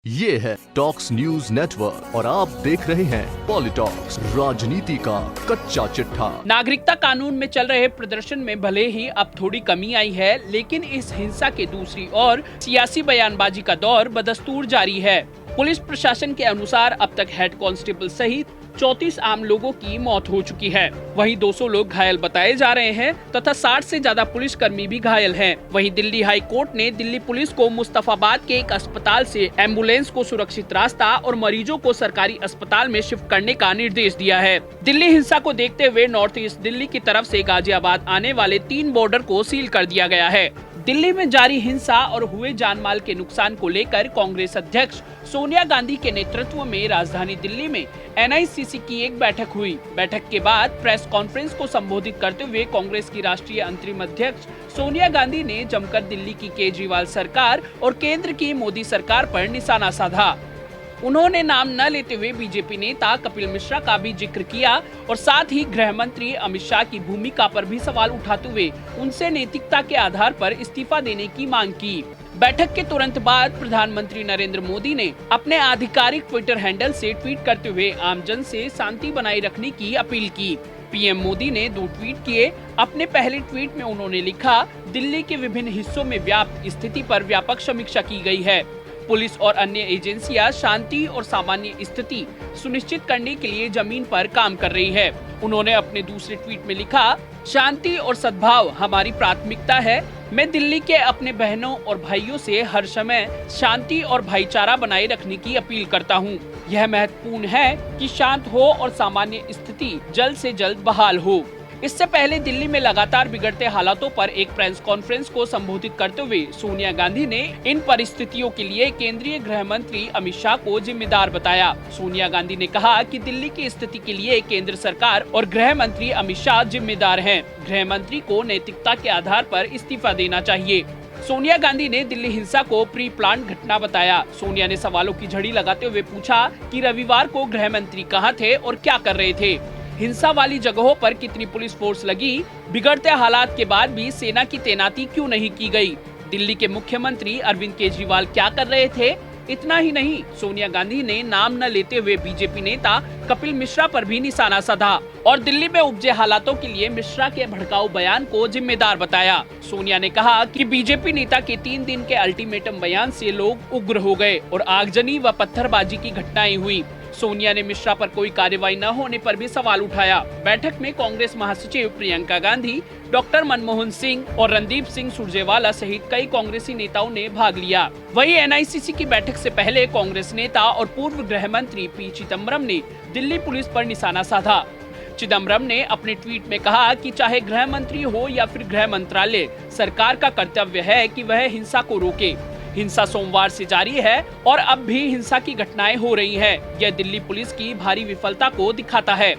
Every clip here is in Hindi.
ये है टॉक्स न्यूज नेटवर्क और आप देख रहे हैं पॉलिटॉक्स, राजनीति का कच्चा चिट्ठा। नागरिकता कानून में चल रहे प्रदर्शन में भले ही अब थोड़ी कमी आई है, लेकिन इस हिंसा के दूसरी ओर सियासी बयानबाजी का दौर बदस्तूर जारी है। पुलिस प्रशासन के अनुसार अब तक हेड कांस्टेबल सहित 34 आम लोगों की मौत हो चुकी है। वहीं 200 लोग घायल बताए जा रहे हैं तथा 60 से ज्यादा पुलिसकर्मी भी घायल हैं। वहीं दिल्ली हाई कोर्ट ने दिल्ली पुलिस को मुस्तफाबाद के एक अस्पताल से एम्बुलेंस को सुरक्षित रास्ता और मरीजों को सरकारी अस्पताल में शिफ्ट करने का निर्देश दिया है। दिल्ली हिंसा को देखते हुए नॉर्थ ईस्ट दिल्ली की तरफ से गाजियाबाद आने वाले 3 बॉर्डर को सील कर दिया गया है। दिल्ली में जारी हिंसा और हुए जानमाल के नुकसान को लेकर कांग्रेस अध्यक्ष सोनिया गांधी के नेतृत्व में राजधानी दिल्ली में एनआईसीसी की एक बैठक हुई। बैठक के बाद प्रेस कॉन्फ्रेंस को संबोधित करते हुए कांग्रेस की राष्ट्रीय अंतरिम अध्यक्ष सोनिया गांधी ने जमकर दिल्ली की केजरीवाल सरकार और केंद्र की मोदी सरकार पर निशाना साधा। उन्होंने नाम न लेते हुए बीजेपी नेता कपिल मिश्रा का भी जिक्र किया और साथ ही गृह मंत्री अमित शाह की भूमिका पर भी सवाल उठाते हुए उनसे नैतिकता के आधार पर इस्तीफा देने की मांग की। बैठक के तुरंत बाद प्रधानमंत्री नरेंद्र मोदी ने अपने आधिकारिक ट्विटर हैंडल से ट्वीट करते हुए आमजन से शांति बनाए रखने की अपील की। पीएम मोदी ने 2 ट्वीट किए। अपने पहले ट्वीट में उन्होंने लिखा, दिल्ली के विभिन्न हिस्सों में व्याप्त स्थिति पर व्यापक समीक्षा की गई है। पुलिस और अन्य एजेंसियां शांति और सामान्य स्थिति सुनिश्चित करने के लिए जमीन पर काम कर रही है। उन्होंने अपने दूसरे ट्वीट में लिखा, शांति और सद्भाव हमारी प्राथमिकता है। मैं दिल्ली के अपने बहनों और भाइयों से हर समय शांति और भाईचारा बनाए रखने की अपील करता हूं। यह महत्वपूर्ण है कि शांत हो और सामान्य स्थिति जल्द से जल्द बहाल हो। इससे पहले दिल्ली में लगातार बिगड़ते हालातों पर एक प्रेस कॉन्फ्रेंस को संबोधित करते हुए सोनिया गांधी ने इन परिस्थितियों के लिए केंद्रीय गृह मंत्री अमित शाह को जिम्मेदार बताया। सोनिया गांधी ने कहा कि दिल्ली की स्थिति के लिए केंद्र सरकार और गृह मंत्री अमित शाह जिम्मेदार हैं। गृह मंत्री को नैतिकता के आधार पर इस्तीफा देना चाहिए। सोनिया गांधी ने दिल्ली हिंसा को प्री प्लान घटना बताया। सोनिया ने सवालों की झड़ी लगाते हुए पूछा कि रविवार को गृह मंत्री कहां थे और क्या कर रहे थे। हिंसा वाली जगहों पर कितनी पुलिस फोर्स लगी। बिगड़ते हालात के बाद भी सेना की तैनाती क्यों नहीं की गई। दिल्ली के मुख्यमंत्री अरविंद केजरीवाल क्या कर रहे थे। इतना ही नहीं, सोनिया गांधी ने नाम न लेते हुए बीजेपी नेता कपिल मिश्रा पर भी निशाना साधा और दिल्ली में उपजे हालातों के लिए मिश्रा के भड़काऊ बयान को जिम्मेदार बताया। सोनिया ने कहा कि बीजेपी नेता के 3 दिन के अल्टीमेटम बयान से लोग उग्र हो गए और आगजनी व पत्थरबाजी की घटनाएं हुई। सोनिया ने मिश्रा पर कोई कार्रवाई न होने पर भी सवाल उठाया। बैठक में कांग्रेस महासचिव प्रियंका गांधी, डॉक्टर मनमोहन सिंह और रणदीप सिंह सुरजेवाला सहित कई कांग्रेसी नेताओं ने भाग लिया। वहीं एनआईसीसी की बैठक से पहले कांग्रेस नेता और पूर्व गृह मंत्री पी चिदम्बरम ने दिल्ली पुलिस पर निशाना साधा। चिदम्बरम ने अपने ट्वीट में कहा कि चाहे गृह मंत्री हो या फिर गृह मंत्रालय, सरकार का कर्तव्य है कि वह हिंसा को रोके। हिंसा सोमवार से जारी है और अब भी हिंसा की घटनाएं हो रही हैं। यह दिल्ली पुलिस की भारी विफलता को दिखाता है।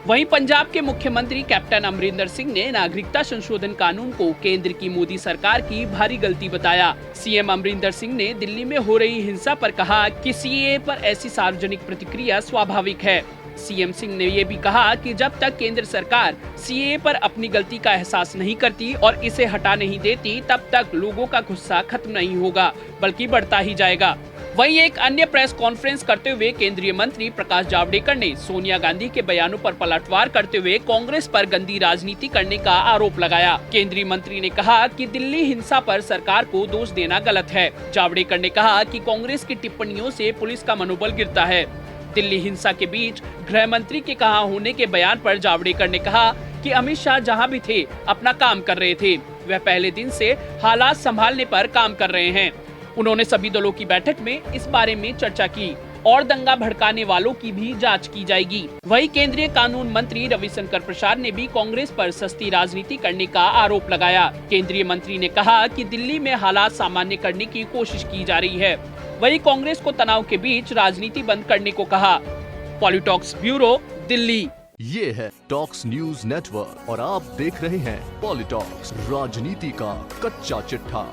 वहीं पंजाब के मुख्यमंत्री कैप्टन अमरिंदर सिंह ने नागरिकता संशोधन कानून को केंद्र की मोदी सरकार की भारी गलती बताया। सीएम अमरिंदर सिंह ने दिल्ली में हो रही हिंसा पर कहा कि सीएए पर ऐसी सार्वजनिक प्रतिक्रिया स्वाभाविक है। सीएम सिंह ने ये भी कहा कि जब तक केंद्र सरकार सीएए पर अपनी गलती का एहसास नहीं करती और इसे हटा नहीं देती, तब तक लोगों का गुस्सा खत्म नहीं होगा, बल्कि बढ़ता ही जाएगा। वहीं एक अन्य प्रेस कॉन्फ्रेंस करते हुए केंद्रीय मंत्री प्रकाश जावड़ेकर ने सोनिया गांधी के बयानों पर पलटवार करते हुए कांग्रेस पर गंदी राजनीति करने का आरोप लगाया। केंद्रीय मंत्री ने कहा कि दिल्ली हिंसा पर सरकार को दोष देना गलत है। जावड़ेकर ने कहा कि कांग्रेस की टिप्पणियों से पुलिस का मनोबल गिरता है। दिल्ली हिंसा के बीच गृह मंत्री के कहां होने के बयान पर जावड़ेकर ने कहा कि अमित शाह जहां भी थे अपना काम कर रहे थे। वह पहले दिन से हालात संभालने पर काम कर रहे हैं। उन्होंने सभी दलों की बैठक में इस बारे में चर्चा की और दंगा भड़काने वालों की भी जांच की जाएगी। वहीं केंद्रीय कानून मंत्री रविशंकर प्रसाद ने भी कांग्रेस पर सस्ती राजनीति करने का आरोप लगाया। केंद्रीय मंत्री ने कहा कि दिल्ली में हालात सामान्य करने की कोशिश की जा रही है। वहीं कांग्रेस को तनाव के बीच राजनीति बंद करने को कहा। पॉलिटॉक्स ब्यूरो, दिल्ली। ये है टॉक्स न्यूज नेटवर्क और आप देख रहे हैं पॉलिटॉक्स, राजनीति का कच्चा चिट्ठा।